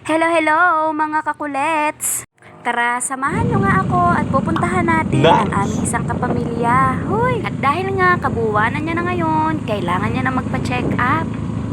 Hello, hello mga kakulets! Tara, samahan nyo nga ako at pupuntahan natin ang aming isang kapamilya. Hoy! At dahil nga kabuwanan niya na ngayon, kailangan niya na magpa-check up.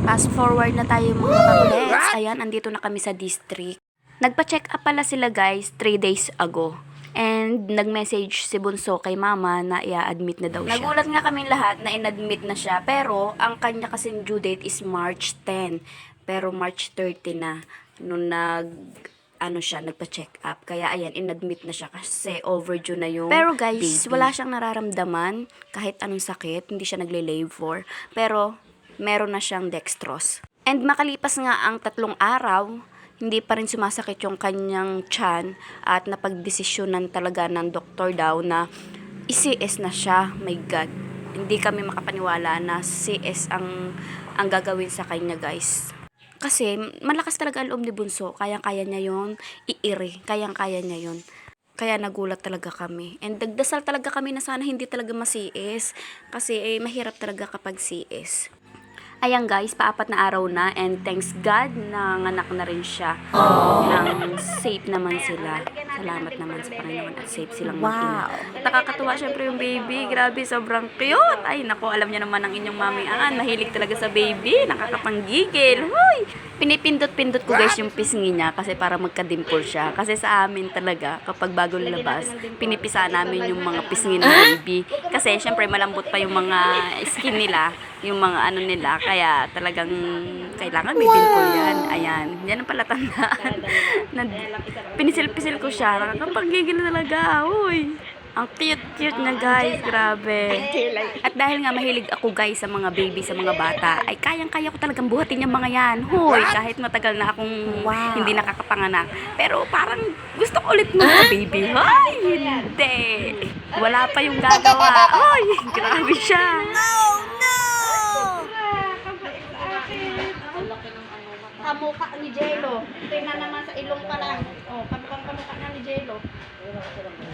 Fast forward na tayo mga kakulets. Ayan, andito na kami sa district. Nagpa-check up pala sila guys 3 days ago. And nag-message si Bunso kay mama na i-admit na daw siya. Nagulat nga kami lahat na in-admit na siya. Pero ang kanya kasing due date is March 10. Pero March 30 na nung nagpa-check up. Kaya ayan, in-admit na siya kasi overdue na yung Pero guys, baby. Wala siyang nararamdaman kahit anong sakit. Hindi siya nagle-labor. Pero meron na siyang dextrose. And makalipas nga ang 3 araw, hindi pa rin sumasakit yung kanyang tiyan at napagdesisyonan talaga ng doktor daw na i-CS na siya. My God. Hindi kami makapaniwala na CS ang gagawin sa kanya guys. Kasi malakas talaga ang loob ni Bunso. Kayang-kaya niya yun. Iiri. Kayang-kaya niya yun. Kaya nagulat talaga kami. And nagdasal talaga kami na sana hindi talaga ma-CS. Kasi mahirap talaga kapag CS. Ayan guys, pa-4 na araw na and thanks God na anak na rin siya. Nang safe naman sila. Salamat naman sa Panginoon at safe silang mag-ina. Nakakatuwa syempre yung baby. Grabe, sobrang cute. Ay nako, alam niya naman ang inyong mami mahilig talaga sa baby. Nakakapanggigil. Huy! Pinipindot-pindot ko guys yung pisngi niya kasi para magka-dimple siya. Kasi sa amin talaga, kapag bago labas, pinipisa namin yung mga pisngi ng baby. Kasi syempre malambot pa yung mga skin nila, yung mga ano nila. Kaya talagang kailangan may dimple yan. Ayan. Yan ang palatandaan. Pinisil-pisil ko siya. Nakakapanggigil talaga. Uy! Ang cute-cute na guys. Grabe. At dahil nga mahilig ako guys sa mga baby, sa mga bata, ay kayang-kaya ko talagang buhatin yung mga yan. Hoy! Kahit matagal na akong hindi nakakapanganak. Pero parang gusto ko ulit mga baby. Hoy! Hindi. Wala pa yung gagawa. Hoy! Grabe siya. Kamukha ni Jello. Tingnan naman sa ilong pa lang. Oh, kamukha na ni Jello.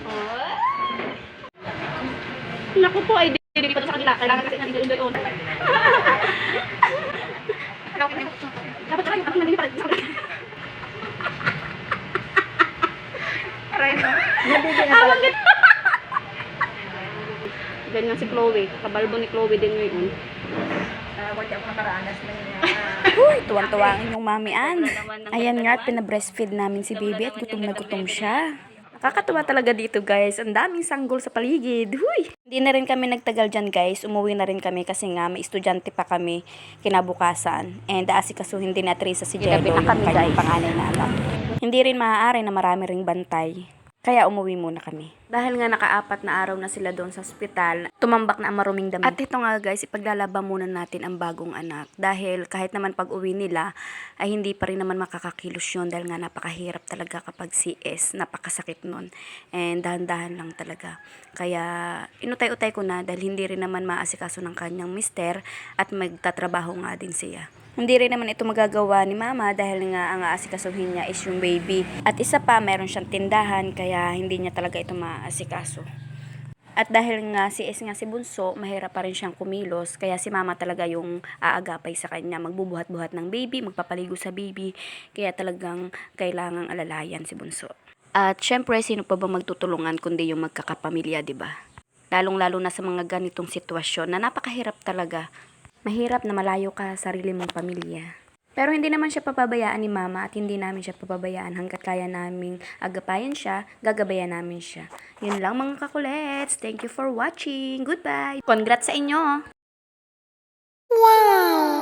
Oh. Naku po, ay hindi pa sa kanila. Kailangan kasi ng indoon. Dapat tayo, ako nandito pa rin. Ganyan si Chloe. Kabalbo ni Chloe din ngayon. Wala ako nakaranas na niya. Uy, tuwang-tuwa ang inyong mami Ayan nga, pinabreastfeed namin si baby at gutom na gutom siya. Nakakatuwa talaga dito guys. Ang daming sanggol sa paligid. Huy! Hindi na rin kami nagtagal dyan guys. Umuwi na rin kami kasi nga may estudyante pa kami kinabukasan. And asikasuhin din na Teresa si Jello, yung kanyang panganay na anak. Hindi rin maaari na marami ring bantay. Kaya umuwi muna kami. Dahil nga naka-4 na araw na sila doon sa ospital, tumambak na ang maruming damit. At ito nga guys, ipaglalaban muna natin ang bagong anak. Dahil kahit naman pag uwi nila, ay hindi pa rin naman makakakilos yun. Dahil nga napakahirap talaga kapag CS, napakasakit nun. And dahan-dahan lang talaga. Kaya inutay-utay ko na dahil hindi rin naman maasikaso ng kanyang mister at magtatrabaho nga din siya. Hindi rin naman ito magagawa ni mama dahil nga ang aasikasuhin niya is yung baby. At isa pa, meron siyang tindahan kaya hindi niya talaga ito maasikaso. At dahil nga si Bunso, mahirap pa rin siyang kumilos. Kaya si mama talaga yung aagapay sa kanya. Magbubuhat-buhat ng baby, magpapaligo sa baby. Kaya talagang kailangang alalayan si Bunso. At syempre, sino pa ba magtutulungan kundi yung magkakapamilya, diba? Lalong-lalo na sa mga ganitong sitwasyon na napakahirap talaga. Mahirap na malayo ka sa sarili mong pamilya. Pero hindi naman siya papabayaan ni mama at hindi namin siya papabayaan hanggat kaya naming agapayan siya, gagabayan namin siya. Yun lang mga kakulets. Thank you for watching. Goodbye. Congrats sa inyo. Wow!